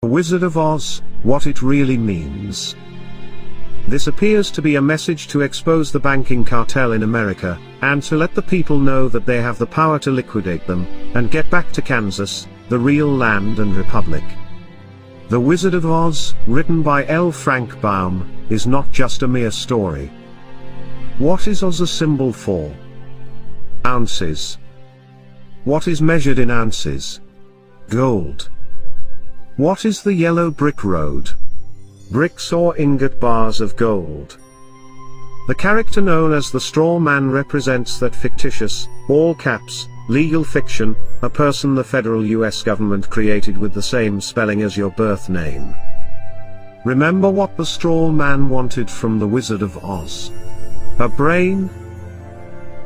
The Wizard of Oz, what it really means. This appears to be a message to expose the banking cartel in America, and to let the people know that they have the power to liquidate them, and get back to Kansas, the real land and republic. The Wizard of Oz, written by L. Frank Baum, is not just a mere story. What is Oz a symbol for? Ounces. What is measured in ounces? Gold. What is the yellow brick road? Bricks or ingot bars of gold. The character known as the Straw Man represents that fictitious, all caps, legal fiction, a person the federal US government created with the same spelling as your birth name. Remember what the Straw Man wanted from the Wizard of Oz? A brain?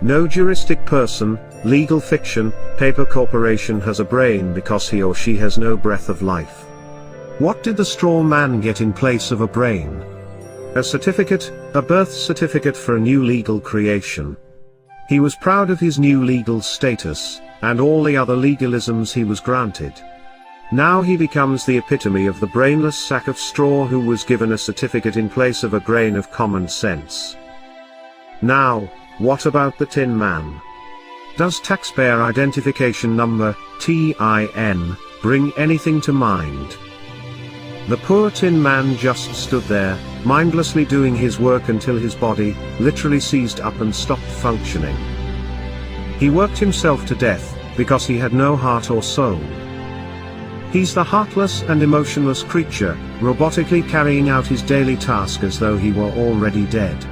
No juristic person, legal fiction, paper corporation has a brain because he or she has no breath of life. What did the Straw Man get in place of a brain? A certificate, a birth certificate for a new legal creation. He was proud of his new legal status, and all the other legalisms he was granted. Now he becomes the epitome of the brainless sack of straw who was given a certificate in place of a grain of common sense. Now, what about the Tin Man? Does taxpayer identification number, TIN, bring anything to mind? The poor Tin Man just stood there, mindlessly doing his work until his body, literally seized up and stopped functioning. He worked himself to death, because he had no heart or soul. He's the heartless and emotionless creature, robotically carrying out his daily task as though he were already dead.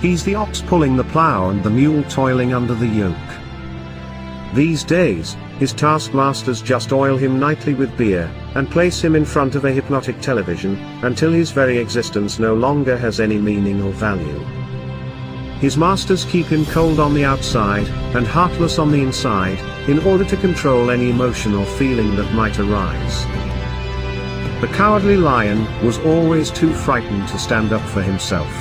He's the ox pulling the plow and the mule toiling under the yoke. These days, his taskmasters just oil him nightly with beer, and place him in front of a hypnotic television, until his very existence no longer has any meaning or value. His masters keep him cold on the outside, and heartless on the inside, in order to control any emotion or feeling that might arise. The Cowardly Lion was always too frightened to stand up for himself.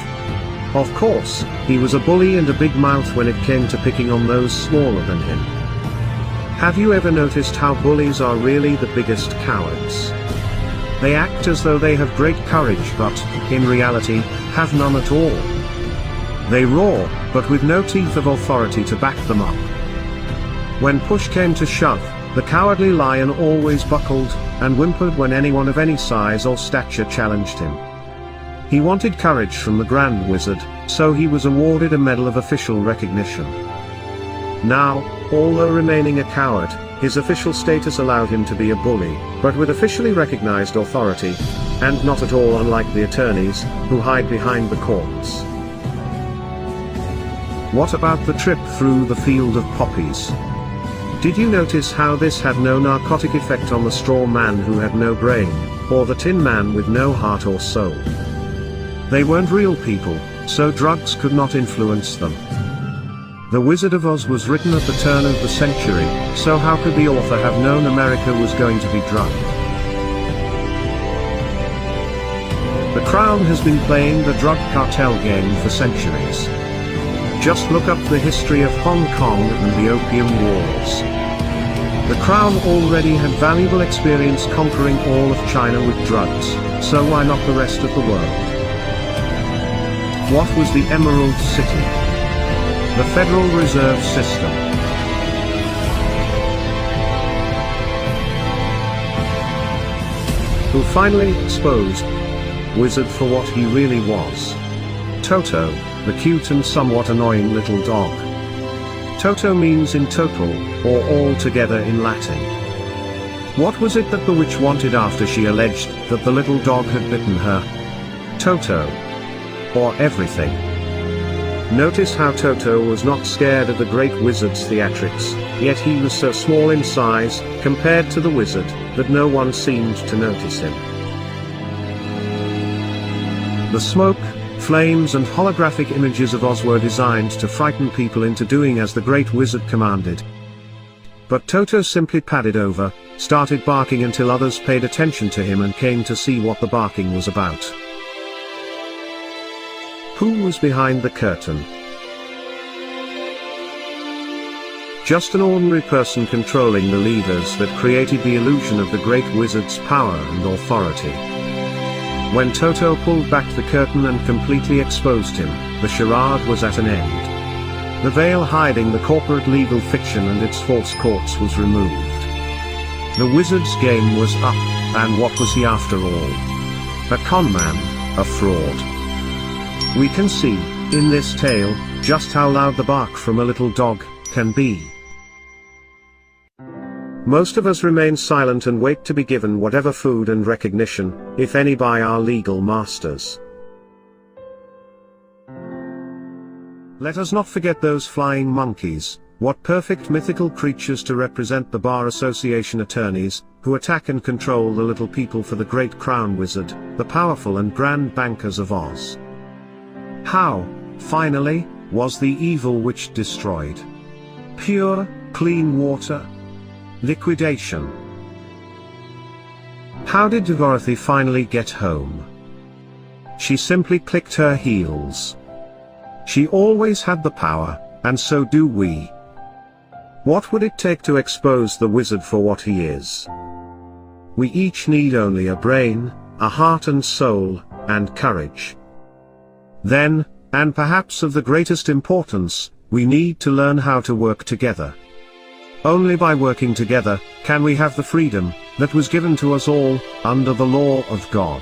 Of course, he was a bully and a big mouth when it came to picking on those smaller than him. Have you ever noticed how bullies are really the biggest cowards? They act as though they have great courage but, in reality, have none at all. They roar, but with no teeth of authority to back them up. When push came to shove, the Cowardly Lion always buckled, and whimpered when anyone of any size or stature challenged him. He wanted courage from the Grand Wizard, so he was awarded a medal of official recognition. Now, although remaining a coward, his official status allowed him to be a bully, but with officially recognized authority, and not at all unlike the attorneys, who hide behind the courts. What about the trip through the field of poppies? Did you notice how this had no narcotic effect on the Straw Man who had no brain, or the Tin Man with no heart or soul? They weren't real people, so drugs could not influence them. The Wizard of Oz was written at the turn of the century, so how could the author have known America was going to be drugged? The Crown has been playing the drug cartel game for centuries. Just look up the history of Hong Kong and the Opium Wars. The Crown already had valuable experience conquering all of China with drugs, so why not the rest of the world? What was the Emerald City? The Federal Reserve System. Who finally exposed Wizard for what he really was. Toto, the cute and somewhat annoying little dog. Toto means in total, or all together in Latin. What was it that the witch wanted after she alleged that the little dog had bitten her? Toto. Or everything. Notice how Toto was not scared of the great wizard's theatrics, yet he was so small in size, compared to the wizard, that no one seemed to notice him. The smoke, flames and holographic images of Oz were designed to frighten people into doing as the great wizard commanded. But Toto simply padded over, started barking until others paid attention to him and came to see what the barking was about. Who was behind the curtain? Just an ordinary person controlling the levers that created the illusion of the great wizard's power and authority. When Toto pulled back the curtain and completely exposed him, the charade was at an end. The veil hiding the corporate legal fiction and its false courts was removed. The wizard's game was up, and what was he after all? A conman, a fraud. We can see, in this tale, just how loud the bark from a little dog can be. Most of us remain silent and wait to be given whatever food and recognition, if any, by our legal masters. Let us not forget those flying monkeys. What perfect mythical creatures to represent the Bar Association attorneys, who attack and control the little people for the great crown wizard, the powerful and grand bankers of Oz. How, finally, was the evil witch destroyed? Pure, clean water? Liquidation. How did Dorothy finally get home? She simply clicked her heels. She always had the power, and so do we. What would it take to expose the wizard for what he is? We each need only a brain, a heart and soul, and courage. Then, and perhaps of the greatest importance, we need to learn how to work together. Only by working together, can we have the freedom that was given to us all, under the law of God.